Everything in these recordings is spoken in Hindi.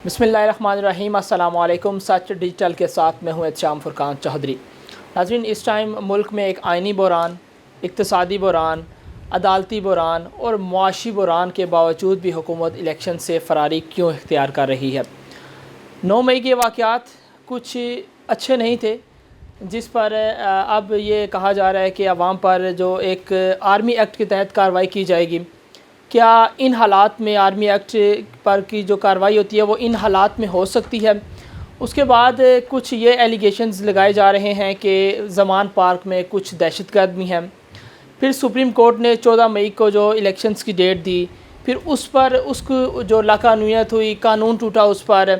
बिस्मिल्लाहिर्रहमानिर्रहीम अस्सलामुअलैकुम। सच डिजिटल के साथ मैं हूँ एहतशाम फुरकान चौधरी। नाज़रीन, इस टाइम मुल्क में एक आइनी बहरान, इक़्तिसादी बहरान, अदालती बहरान और मुआशी बहरान के बावजूद भी हुकूमत इलेक्शन से फ़रारी क्यों इख्तियार कर रही है। 9 मई के वाक़यात कुछ अच्छे नहीं थे, जिस पर अब ये कहा जा रहा है कि अवाम पर जो एक आर्मी एक्ट के तहत कार्रवाई की जाएगी, क्या इन हालात में आर्मी एक्ट पर की जो कार्रवाई होती है वो इन हालात में हो सकती है। उसके बाद कुछ ये एलिगेशंस लगाए जा रहे हैं कि ज़मान पार्क में कुछ दहशतगर्द भी हैं। फिर सुप्रीम कोर्ट ने 14 मई को जो इलेक्शंस की डेट दी, फिर उस पर उसको जो लाकानूनियत हुई, कानून टूटा उस पर।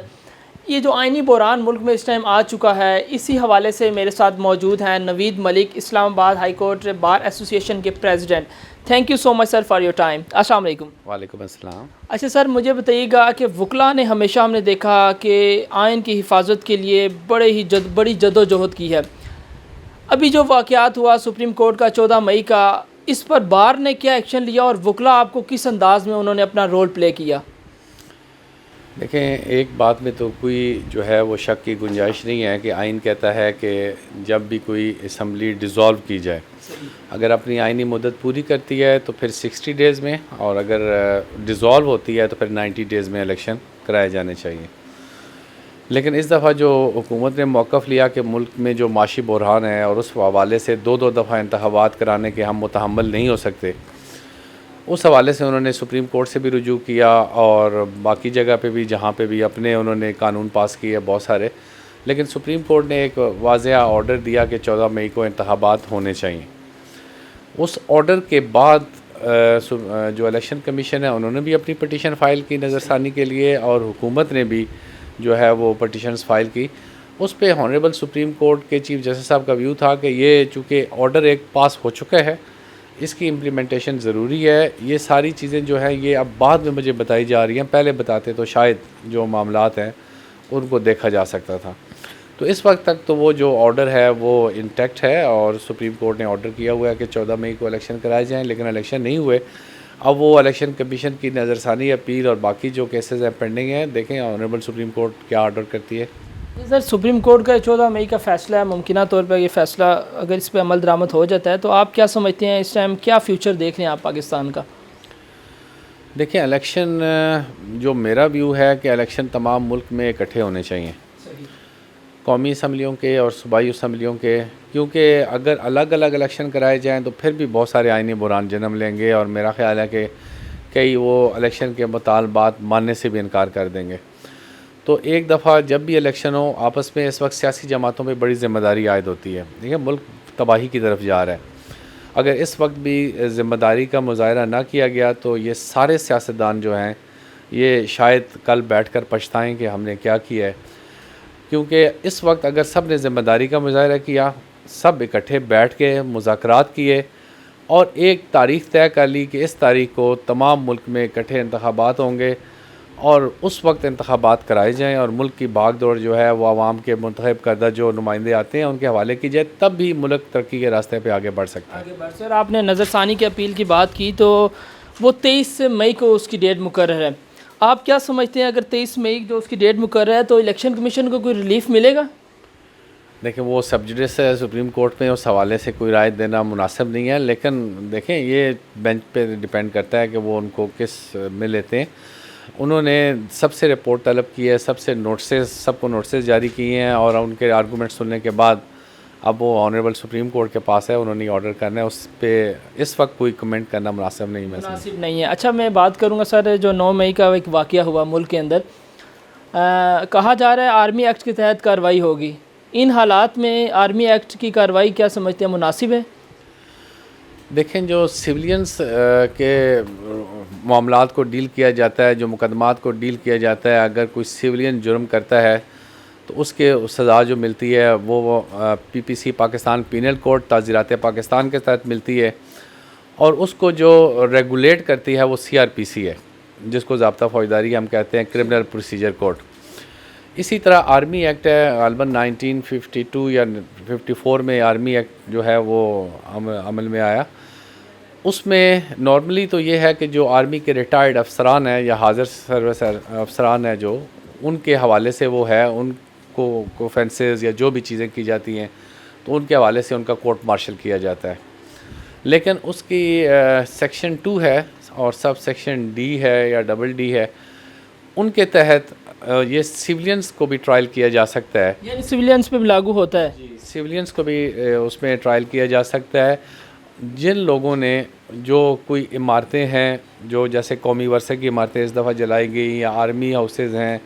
ये जो आइनी बहरान मुल्क में इस टाइम आ चुका है, इसी हवाले से मेरे साथ मौजूद हैं Naveed Malik, Islamabad high court bar association के president. Thank you so much sir for your time. अस्सलाम वालेकुम। वालेकुम अस्सलाम। अच्छा सर, मुझे बताइएगा कि वकला ने हमेशा हमने देखा कि आइन की हिफाजत के लिए बड़ी जदोजहद की है। अभी जो वाक़यात हुआ सुप्रीम कोर्ट का 14 मई का, इस पर बार ने क्या एक्शन लिया और वकला आपको किस अंदाज में उन्होंने अपना रोल प्ले किया? देखें, एक बात में तो कोई जो है वो शक की गुंजाइश नहीं है कि आइन कहता है कि जब भी कोई असम्बली डिज़ोल्व की जाए, अगर अपनी आइनी मुद्दत पूरी करती है तो फिर 60 डेज़ में, और अगर डिज़ोल्व होती है तो फिर 90 डेज़ में इलेक्शन कराए जाने चाहिए। लेकिन इस दफ़ा जो हुकूमत ने मौक़िफ़ लिया कि मुल्क में जो माशी बहरान है और उस हवाले से दो दफ़ा इंतख़ाबात कराने के हम मुतहम्मिल नहीं हो सकते, उस हवाले से उन्होंने सुप्रीम कोर्ट से भी रुजू किया और बाकी जगह पे भी जहाँ पे भी अपने उन्होंने कानून पास किए बहुत सारे। लेकिन सुप्रीम कोर्ट ने एक वाज़ेह ऑर्डर दिया कि 14 मई को इंतख़ाबात होने चाहिए। उस ऑर्डर के बाद जो इलेक्शन कमीशन है उन्होंने भी अपनी पटिशन फ़ाइल की नज़रसानी के लिए, और हुकूमत ने भी जो है वो पटिशन्स फ़ाइल की। उस पर हॉनरेबल सुप्रीम कोर्ट के चीफ जस्टिस साहब का व्यू था कि ये चूँकि ऑर्डर एक पास हो चुका है, इसकी इम्प्लीमेंटेशन ज़रूरी है। ये सारी चीज़ें जो हैं ये अब बाद में मुझे बताई जा रही हैं, पहले बताते तो शायद जो मामलात हैं उनको देखा जा सकता था। तो इस वक्त तक तो वो जो ऑर्डर है वो इंटैक्ट है और सुप्रीम कोर्ट ने ऑर्डर किया हुआ है कि 14 मई को इलेक्शन कराए जाएँ, लेकिन इलेक्शन नहीं हुए। अब वो इलेक्शन कमीशन की नज़रसानी, अपील और बाकी जो केसेस हैं पेंडिंग हैं, देखें ऑनरेबल सुप्रीम कोर्ट क्या ऑर्डर करती है। सर, सुप्रीम कोर्ट का 14 मई का फ़ैसला है, मुमकिन तौर पर ये फ़ैसला अगर इस पर अमल दरामद हो जाता है तो आप क्या समझते हैं इस टाइम क्या फ़्यूचर देख रहे हैं आप पाकिस्तान का? देखिए, इलेक्शन जो मेरा व्यू है कि इलेक्शन तमाम मुल्क में इकट्ठे होने चाहिए, कौमी असम्बलियों के और सूबाई असम्बलियों के, क्योंकि अगर अलग अलग इलेक्शन कराए जाएँ तो फिर भी बहुत सारे आइनी बहरान जन्म लेंगे और मेरा ख़्याल है कि कई वो इलेक्शन के मुतालबात मानने से भी इनकार कर देंगे। तो एक दफ़ा जब भी इलेक्शन हो, आपस में इस वक्त सियासी जमातों पे बड़ी ज़िम्मेदारी आयद होती है। देखिए, मुल्क तबाही की तरफ जा रहा है। अगर इस वक्त भी ज़िम्मेदारी का मुज़ाहरा ना किया गया तो ये सारे सियासतदान जो हैं ये शायद कल बैठकर पछताएं कि हमने क्या किया है। क्योंकि इस वक्त अगर सब ने ज़िम्मेदारी का मुज़ाहरा किया, सब इकट्ठे बैठ के मुज़ाकरात किए और एक तारीख़ तय कर ली कि इस तारीख़ को तमाम मुल्क में इकट्ठे इंतख़ाबात होंगे और उस वक्त इंतख़ाबात कराए जाएँ और मुल्क की भाग दौड़ जो है वो आवाम के मुंतखब करदा जो नुमाइंदे आते हैं उनके हवाले की जाए, तब भी मुल्क तरक्की के रास्ते पे आगे बढ़ सकता है। सर, आपने नज़रसानी की अपील की बात की तो वो 23 मई को उसकी डेट मुकर्रर है। आप क्या समझते हैं अगर 23 मई जो उसकी डेट मुकर्रर है तो इलेक्शन कमीशन को कोई रिलीफ मिलेगा? देखिए, वो सब जुडिस है सुप्रीम कोर्ट में, उस हवाले से कोई राय देना मुनासिब नहीं है। लेकिन देखें, ये बेंच पे डिपेंड करता है कि वो उनको किस में लेते हैं। उन्होंने सबसे रिपोर्ट तलब की है, सबको नोटिस जारी किए हैं और उनके आर्गूमेंट सुनने के बाद अब वो ऑनरेबल सुप्रीम कोर्ट के पास है, उन्होंने ऑर्डर करना है। उस पर इस वक्त कोई कमेंट करना मुनासिब नहीं है। अच्छा, मैं बात करूँगा सर, जो 9 मई का एक वाक़या हुआ मुल्क के अंदर, कहा जा रहा है आर्मी एक्ट के तहत कार्रवाई होगी। इन हालात में आर्मी एक्ट की कार्रवाई क्या समझते हैं मुनासिब है? देखें, जो सिविलियंस के मामलात को डील किया जाता है, जो मुकदमात को डील किया जाता है, अगर कोई सिविलियन जुर्म करता है तो उसके सज़ा जो मिलती है वो पीपीसी पाकिस्तान पीनल कोड ताज़ीरात पाकिस्तान के तहत मिलती है, और उसको जो रेगुलेट करती है वो सीआरपीसी है, जिसको ज़ाब्ता फ़ौजदारी हम कहते हैं, क्रिमिनल प्रोसीजर कोड। इसी तरह आर्मी एक्ट है, गालिबन 1952 या 54 में आर्मी एक्ट जो है वो अमल में आया। उसमें नॉर्मली तो ये है कि जो आर्मी के रिटायर्ड अफसरान हैं या हाज़िर सर्विस अफसरान हैं जो उनके हवाले से वो है, उनको ऑफेंसेस या जो भी चीज़ें की जाती हैं तो उनके हवाले से उनका कोर्ट मार्शल किया जाता है। लेकिन उसकी सेक्शन 2 है और सब सेक्शन डी है या डबल डी है, उनके तहत ये सिविलियंस को भी ट्रायल किया जा सकता है। यानी सिविलियंस पे भी लागू होता है? जी, सिविलियंस को भी उसमें ट्रायल किया जा सकता है। जिन लोगों ने जो कोई इमारतें हैं, जो जैसे कौमी वर्षे की इमारतें इस दफ़ा जलाई गई, या आर्मी हाउसेज़ हैं,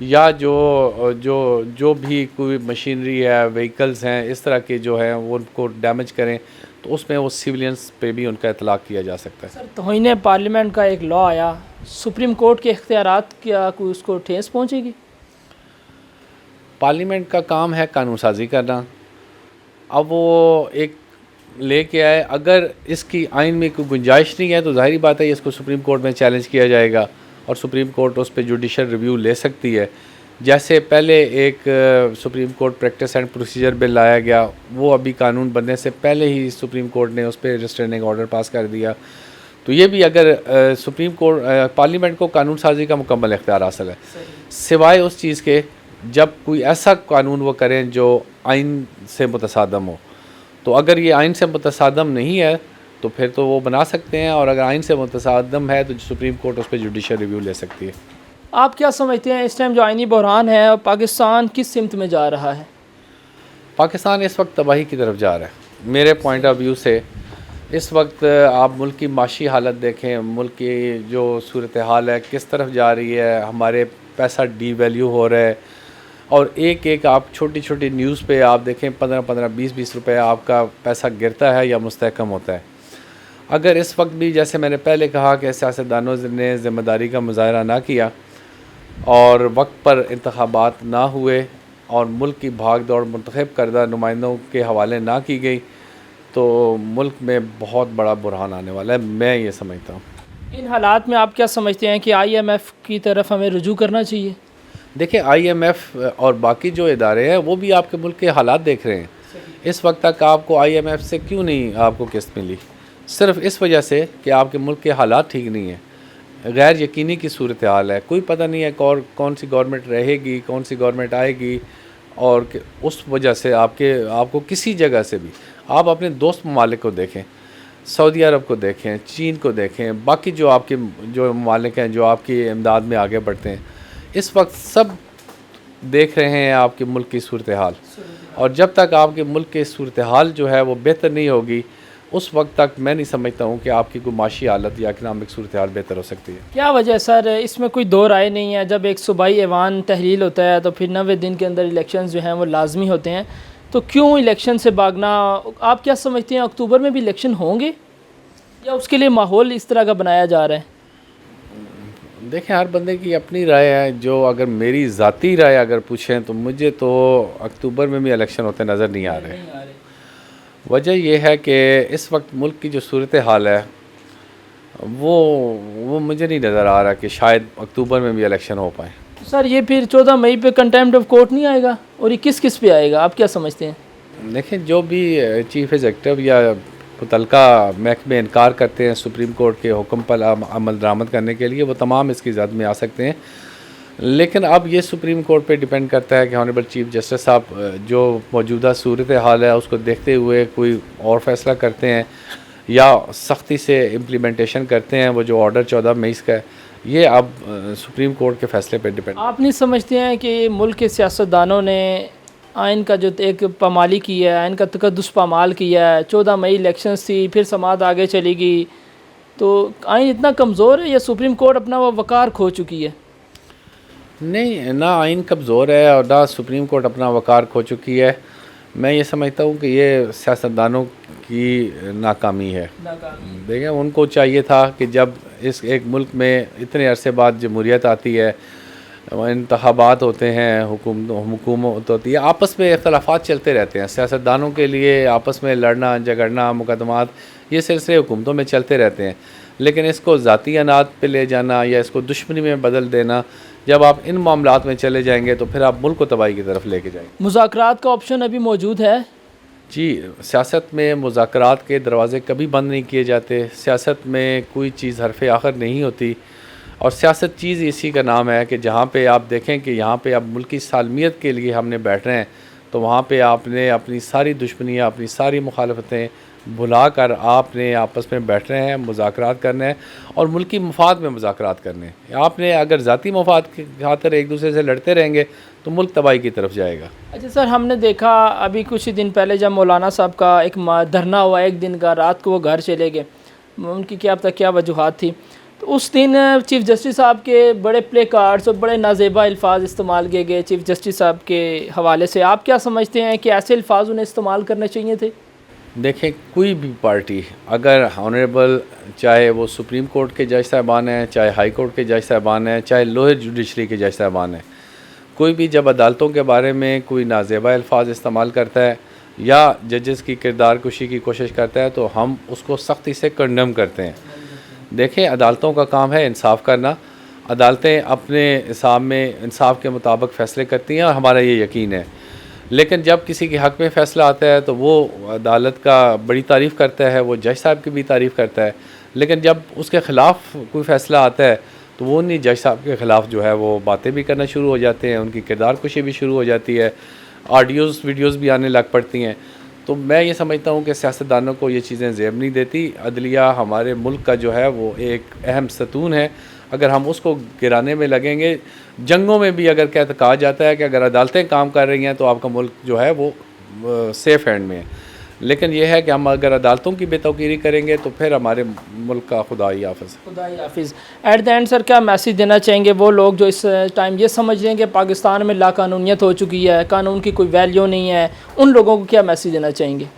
या जो भी कोई मशीनरी है, व्हीकल्स हैं, इस तरह के जो हैं वो उनको डैमेज करें, तो उसमें वो सिविलियंस पे भी उनका इतलाक़ किया जा सकता है। सर, तौहीन पार्लियामेंट का एक लॉ आया, सुप्रीम कोर्ट के इख्तियारात क्या कोई उसको ठेस पहुँचेगी? पार्लियामेंट का काम है कानून साजी करना। अब वो एक लेके आए, अगर इसकी आइन में कोई गुंजाइश नहीं है तो ज़ाहिर बात है इसको सुप्रीम कोर्ट में चैलेंज किया जाएगा और सुप्रीम कोर्ट उस पर जुडिशल रिव्यू ले सकती है। जैसे पहले एक supreme court practice and procedure bill लाया गया, वो अभी कानून बनने से पहले ही सुप्रीम कोर्ट ने उस पर रिस्ट्रेनिंग ऑर्डर पास कर दिया। तो ये भी अगर सुप्रीम कोर्ट पार्लियामेंट को कानून साजी का मुकम्मल इख्तियार हासिल है, सिवाय उस चीज़ के जब कोई ऐसा कानून वो करें जो आइन से मुतसादम हो। तो अगर ये आइन से मुतसादम नहीं है तो फिर तो वो बना सकते हैं, और अगर आइन से मुतसादम है तो सुप्रीम कोर्ट उस पर जुडिशल रिव्यू ले सकती है। आप क्या समझते हैं इस टाइम जो आइनी बहरान है, पाकिस्तान किस सिमत में जा रहा है? पाकिस्तान इस वक्त तबाही की तरफ जा रहा है। मेरे पॉइंट ऑफ व्यू से इस वक्त आप मुल्क की माशी हालत देखें, मुल्क की जो सूरत हाल है किस तरफ जा रही है, हमारे पैसा डीवैल्यू हो रहा है, और एक आप छोटी छोटी न्यूज़ पे आप देखें 15-15, 20-20 रुपए आपका पैसा गिरता है या मुस्तहकम होता है। अगर इस वक्त भी, जैसे मैंने पहले कहा, कि सियासतदानों ने ज़िम्मेदारी का मुजाहरा ना किया और वक्त पर इंतखाबात ना हुए और मुल्क की भाग दौड़ मुंतखब करदा नुमाइंदों के हवाले ना की गई, तो मुल्क में बहुत बड़ा बुरहान आने वाला है, मैं ये समझता हूँ। इन हालात में आप क्या समझते हैं कि IMF की तरफ हमें रुजू करना चाहिए? देखिए, IMF और बाकी जो इदारे हैं वो भी आपके मुल्क के हालात देख रहे हैं। इस वक्त तक आपको IMF से क्यों नहीं आपको किस्त मिली? सिर्फ इस वजह से कि आपके मुल्क के हालात ठीक नहीं हैं, गैर यकीनी की सूरत हाल है, कोई पता नहीं है कौन सी गवर्नमेंट रहेगी, कौन सी गवर्नमेंट आएगी, और उस वजह से आपको किसी जगह से भी, आप अपने दोस्त ममालिक को देखें, सऊदी अरब को देखें, चीन को देखें, बाकी जो ममालिक हैं जो आपकी इमदाद में आगे बढ़ते हैं, इस वक्त सब देख रहे हैं आपके मुल्क की सूरत हाल, और जब तक आपके मुल्क की सूरत हाल जो है वो बेहतर नहीं होगी, उस वक्त तक मैं नहीं समझता हूँ कि आपकी कोई माशी हालत या इकनॉमिक सूरत हाल बेहतर हो सकती है। क्या वजह सर, इसमें कोई दो राय नहीं है? जब एक सूबाई ऐवान तहलील होता है तो फिर 90 दिन के अंदर इलेक्शन जो हैं वो लाजमी होते हैं, तो क्यों इलेक्शन से भागना? आप क्या समझते हैं अक्टूबर में भी इलेक्शन होंगे या उसके लिए माहौल इस तरह का बनाया जा रहा है? देखें, हर बंदे की अपनी राय है। जो अगर मेरी ज़ाती राय अगर पूछें तो मुझे तो अक्टूबर में भी इलेक्शन होते नज़र नहीं आ रहे। वजह यह है कि इस वक्त मुल्क की जो सूरत हाल है वो मुझे नहीं नज़र आ रहा कि शायद अक्टूबर में भी इलेक्शन हो पाए। सर, ये फिर 14 मई पे कंटेम्प्ट ऑफ कोर्ट नहीं आएगा, और ये किस पे आएगा, आप क्या समझते हैं? देखें, जो भी चीफ एग्जीक्यूटिव या मुतलका महकमे इनकार करते हैं सुप्रीम कोर्ट के हुक्म पर अमल दरामद करने के लिए, वो तमाम इसकी ज़द में आ सकते हैं। लेकिन अब ये सुप्रीम कोर्ट पे डिपेंड करता है कि ऑनरेबल चीफ जस्टिस साहब जो मौजूदा सूरत हाल है उसको देखते हुए कोई और फ़ैसला करते हैं या सख्ती से इम्प्लीमेंटेशन करते हैं। वो जो ऑर्डर 14 मई का है, ये अब सुप्रीम कोर्ट के फ़ैसले पे डिपेंड। आप नहीं समझते हैं कि मुल्क के सियासतदानों ने आइन का जो एक पामाली की है, आइन का तकद्दुस पामाल किया है? 14 मई इलेक्शंस थी, फिर समात आगे चली गई, तो आइन इतना कमज़ोर है या सुप्रीम कोर्ट अपना वो वक़ार खो चुकी है? नहीं, ना आइन कमज़ोर है और ना सुप्रीम कोर्ट अपना वक़ार खो चुकी है। मैं ये समझता हूँ कि ये सियासतदानों की नाकामी है। देखें, उनको चाहिए था कि जब इस एक मुल्क में इतने अरसे बाद जमहूरियत आती है, इंतखाबात होते हैं, हुकूमत होती है, आपस में इख्तलाफात चलते रहते हैं। सियासतदानों के लिए आपस में लड़ना झगड़ना, मुकदमात, ये सिलसिले हुकूमतों में चलते रहते हैं। लेकिन इसको ज़ाती अनाद पे ले जाना या इसको दुश्मनी में बदल देना, जब आप इन मामलात में चले जाएंगे तो फिर आप मुल्क को तबाही की तरफ लेके जाएंगे। मुज़ाकरात का ऑप्शन अभी मौजूद है? जी, सियासत में मुज़ाकरात के दरवाज़े कभी बंद नहीं किए जाते। सियासत में कोई चीज़ हरफ़ आखिर नहीं होती। और सियासत चीज़ इसी का नाम है कि जहाँ पे आप देखें कि यहाँ पे अब मुल्क की सालमियत के लिए हमने बैठ रहे हैं, तो वहाँ पे आपने अपनी सारी दुश्मनियाँ, अपनी सारी मुखालफतें भुला कर आपने आपस में बैठ रहे हैं, मुज़ाकरात करने हैं और मुल्की मफाद में मुज़ाकरात करने हैं। आपने अगर ज़ाती मफाद की खातिर एक दूसरे से लड़ते रहेंगे तो मुल्क तबाही की तरफ जाएगा। अच्छा सर, हमने देखा अभी कुछ ही दिन पहले जब मौलाना साहब का एक धरना हुआ एक दिन का, रात को वो घर चले गए, उनकी क्या पता क्या वजूहात थी, तो उस दिन चीफ़ जस्टिस साहब के बड़े प्ले कार्ड्स और बड़े नाजेबा अल्फाज इस्तेमाल किए गए चीफ़ जस्टिस साहब के हवाले से। आप क्या समझते हैं कि ऐसे अल्फाज उन्हें इस्तेमाल करने चाहिए थे? देखें, कोई भी पार्टी अगर ऑनरेबल, चाहे वो सुप्रीम कोर्ट के जज साहबान हैं, चाहे हाई कोर्ट के जज साहबान हैं, चाहे लोअर जुडिशरी के जज साहबान हैं, कोई भी जब अदालतों के बारे में कोई नाजेबा अल्फाज इस्तेमाल करता है या जजेस की किरदार कुशी की कोशिश करता है तो हम उसको सख्ती से कंडम करते हैं। देखें, अदालतों का काम है इंसाफ करना। अदालतें अपने हिसाब में इंसाफ के मुताबिक फ़ैसले करती हैं और हमारा ये यकीन है। लेकिन जब किसी के हक़ में फ़ैसला आता है तो वो अदालत का बड़ी तारीफ़ करता है, वो जज साहब की भी तारीफ़ करता है। लेकिन जब उसके ख़िलाफ़ कोई फ़ैसला आता है तो वो नहीं, जज साहब के ख़िलाफ़ जो है वो बातें भी करना शुरू हो जाते हैं, उनकी किरदार कुशी भी शुरू हो जाती है, ऑडियोज़ वीडियोज़ भी आने लग पड़ती हैं। तो मैं ये समझता हूँ कि सियासतदानों को ये चीज़ें ज़ेब नहीं देती। अदलिया हमारे मुल्क का जो है वो एक अहम सतून है। अगर हम उसको गिराने में लगेंगे, जंगों में भी अगर कहा जाता है कि अगर अदालतें काम कर रही हैं तो आपका मुल्क जो है वो सेफ़ हैंड में है। लेकिन यह है कि हम अगर अदालतों की बेतौकीरी करेंगे तो फिर हमारे मुल्क का खुदा ही हाफ़िज़। खुदा ही हाफिज़। एट द एंड सर, क्या मैसेज देना चाहेंगे वो लोग जो इस टाइम ये समझ रहे हैं कि पाकिस्तान में लाकानूनियत हो चुकी है, कानून की कोई वैल्यू नहीं है, उन लोगों को क्या मैसेज देना चाहेंगे?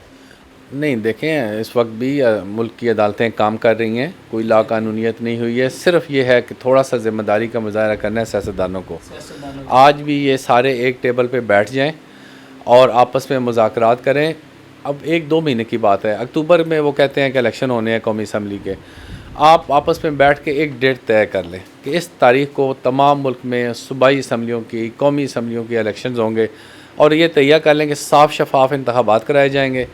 नहीं, देखें, इस वक्त भी मुल्क की अदालतें काम कर रही हैं, कोई लाकानूनियत नहीं हुई है। सिर्फ़ ये है कि थोड़ा सा ज़िम्मेदारी का मुज़ाहरा करना है सियासतदानों को। आज भी ये सारे एक टेबल पे बैठ जाएं और आपस में मुज़ाकरात करें। अब 1-2 महीने की बात है, अक्टूबर में वो कहते हैं कि इलेक्शन होने हैं कौमी असम्बली के। आप आपस में बैठ के एक डेट तय कर लें कि इस तारीख़ को तमाम मुल्क में सूबाई असम्बलियों की, कौमी असम्बलियों की इलेक्शंस होंगे और ये तय कर लें कि साफ़ शफाफ इंतखाबात कराए जाएंगे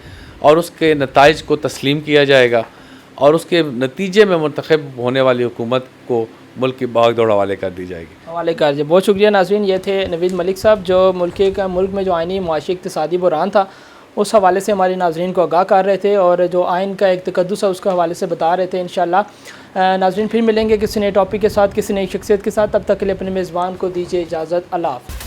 और उसके नताइज को तस्लीम किया जाएगा और उसके नतीजे में मुंतखब होने वाली हुकूमत को मुल्क की भाग दौड़ हवाले कर दी जाएगी। हवाले कर दिए। बहुत शुक्रिया नाज़रीन, ये थे नवीद मलिक साहब जो मुल्क में जो आइनी मुआशी इक़्तिसादी बुहरान था उस हवाले से हमारी नाज़रीन को आगाह कर रहे थे और जो आइन का एक तकद्दुस है उसके हवाले से बता रहे थे। इंशाअल्लाह नाज़रीन फिर मिलेंगे किसी नए टॉपिक के साथ, किसी नई शख्सियत के साथ। तब तक के लिए अपने मेज़बान को दीजिए इजाज़त। अल्लाह हाफ़िज़।